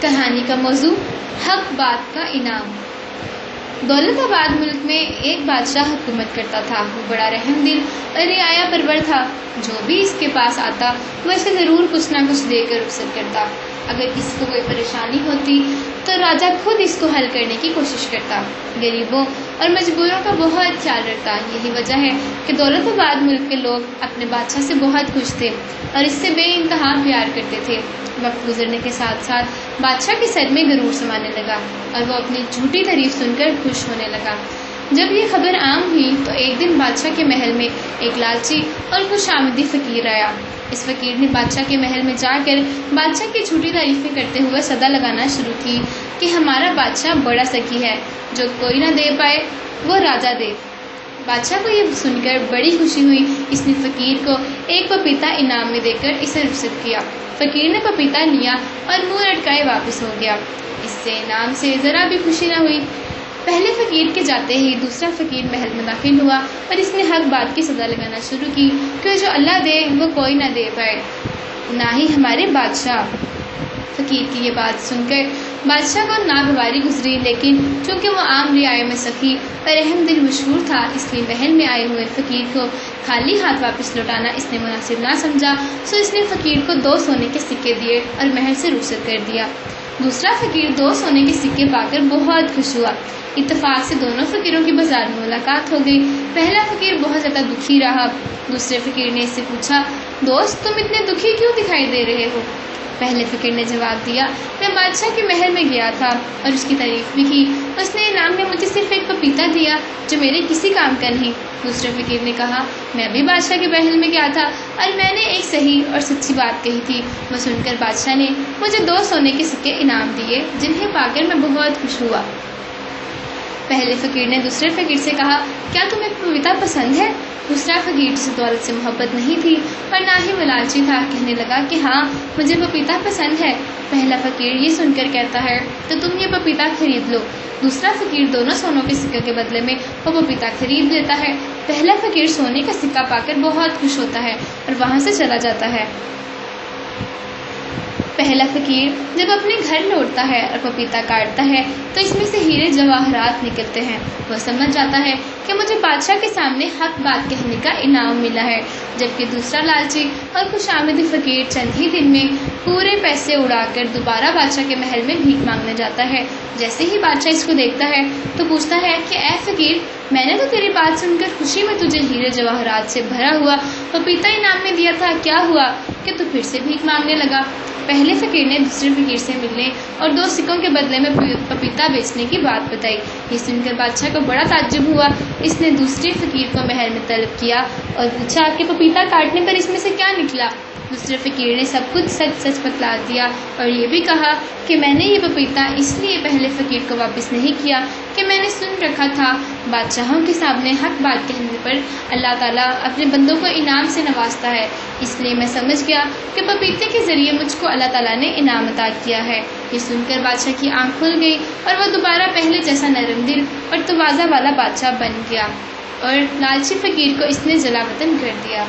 کہانی کا موضوع حق بات کا انعام۔ دولت آباد ملک میں ایک بادشاہ حکومت کرتا تھا۔ وہ بڑا رحم دل اور رعایا پرور تھا۔ جو بھی اس کے پاس آتا وہ اسے ضرور کچھ نہ کچھ دے کر رخصت کرتا۔ اگر کسی کو کوئی پریشانی ہوتی تو راجا خود اس کو حل کرنے کی کوشش کرتا۔ غریبوں اور مجبوروں کا بہت خیال رکھتا۔ یہی وجہ ہے کہ دولت آباد ملک کے لوگ اپنے بادشاہ سے بہت خوش تھے اور اس سے بے انتہا پیار کرتے تھے۔ وقت گزرنے کے ساتھ ساتھ بادشاہ کے سر میں غرور سمانے لگا اور وہ اپنی جھوٹی تعریف سن کر خوش ہونے لگا۔ جب یہ خبر عام ہوئی تو ایک دن بادشاہ کے محل میں ایک لالچی اور خوش آمدی فقیر آیا۔ اس فقیر نے بادشاہ کے محل میں جا کر بادشاہ کی جھوٹی تعریفیں کرتے ہوئے صدا لگانا شروع کی کہ ہمارا بادشاہ بڑا سخی ہے، جو کوئی نہ دے پائے وہ راجا دے۔ بادشاہ کو یہ سن کر بڑی خوشی ہوئی۔ اس نے فقیر کو ایک پپیتا انعام میں دے کر اسے رخصت کیا۔ فقیر نے پپیتا لیا اور منہ لٹکائے واپس ہو گیا۔ اس سے انعام سے ذرا بھی خوشی نہ ہوئی۔ پہلے فقیر کے جاتے ہی دوسرا فقیر محل میں داخل ہوا اور اس نے حق بات کی سزا لگانا شروع کی کہ جو اللہ دے وہ کوئی نہ دے پائے، نہ ہی ہمارے بادشاہ۔ فقیر کی یہ بات سن کر بادشاہ کو ناگواری گزری، لیکن چونکہ وہ عام رعایا میں سخی اور رحم دل مشہور تھا، اس لیے محل میں آئے ہوئے فقیر کو خالی ہاتھ واپس لوٹانا اس نے مناسب نہ سمجھا، سو اس نے فقیر کو 2 سونے کے سکے دیے اور محل سے رخصت کر دیا۔ دوسرا فقیر 2 سونے کے سکے پا کر بہت خوش ہوا۔ اتفاق سے دونوں فقیروں کی بازار میں ملاقات ہو گئی۔ پہلا فقیر بہت زیادہ دکھی رہا۔ دوسرے فقیر نے اس سے پوچھا، دوست تم اتنے دکھی کیوں دکھائی دے رہے ہو؟ پہلے فقیر نے جواب دیا، میں بادشاہ کے محل میں گیا تھا اور اس کی تعریف بھی کی۔ اس نے انعام میں مجھے صرف ایک پپیتا دیا جو میرے کسی کام کا نہیں۔ دوسرے فقیر نے کہا، میں بھی بادشاہ کے محل میں گیا تھا اور میں نے ایک صحیح اور سچی بات کہی تھی۔ وہ سن کر بادشاہ نے مجھے 2 سونے کے سکے انعام دیے، جنہیں پا کر میں بہت خوش ہوا۔ پہلے فقیر نے دوسرے فقیر سے کہا، کیا تمہیں پپیتا پسند ہے؟ دوسرا فقیر جسے دولت سے محبت نہیں تھی اور نہ ہی وہ لالچی تھا، کہنے لگا کہ ہاں مجھے پپیتا پسند ہے۔ پہلا فقیر یہ سن کر کہتا ہے، تو تم یہ پپیتا خرید لو۔ دوسرا فقیر دونوں سونوں کے سکے کے بدلے میں وہ پپیتا خرید لیتا ہے۔ پہلا فقیر سونے کا سکہ پا کر بہت خوش ہوتا ہے اور وہاں سے چلا جاتا ہے۔ پہلا فقیر جب اپنے گھر لوٹتا ہے اور پپیتا کاٹتا ہے تو اس میں سے ہیرے جواہرات نکلتے ہیں۔ وہ سمجھ جاتا ہے کہ مجھے بادشاہ کے سامنے حق بات کہنے کا انعام ملا ہے، جبکہ دوسرا لالچی اور خوش آمدی فقیر چند ہی دن میں پورے پیسے اڑا کر دوبارہ بادشاہ کے محل میں بھیک مانگنے جاتا ہے۔ جیسے ہی بادشاہ اس کو دیکھتا ہے تو پوچھتا ہے کہ اے فقیر، میں نے تو تیری بات سن کر خوشی میں تجھے ہیرے جواہرات سے بھرا ہوا پپیتا انعام میں دیا تھا، کیا ہوا کہ تو پھر سے بھیک مانگنے لگا؟ پہلے فقیر نے دوسرے فقیر سے ملنے اور 2 سکوں کے بدلے میں پپیتا بیچنے کی بات بتائی۔ یہ سن کر بادشاہ کو بڑا تعجب ہوا۔ اس نے دوسرے فقیر کو محل میں طلب کیا اور پوچھا کہ پپیتا کاٹنے پر اس میں سے کیا نکلا؟ دوسرے فقیر نے سب کچھ سچ بتلا دیا اور یہ بھی کہا کہ میں نے یہ پپیتا اس لیے پہلے فقیر کو واپس نہیں کیا کہ میں نے سن رکھا تھا بادشاہوں کے سامنے حق بات کہنے پر اللہ تعالیٰ اپنے بندوں کو انعام سے نوازتا ہے، اس لیے میں سمجھ گیا کہ پپیتے کے ذریعے مجھ کو اللہ تعالیٰ نے انعام عطا کیا ہے۔ یہ سن کر بادشاہ کی آنکھ کھل گئی اور وہ دوبارہ پہلے جیسا نرم دل اور تواضع والا بادشاہ بن گیا اور لالچی فقیر کو اس نے جلا وطن کر دیا۔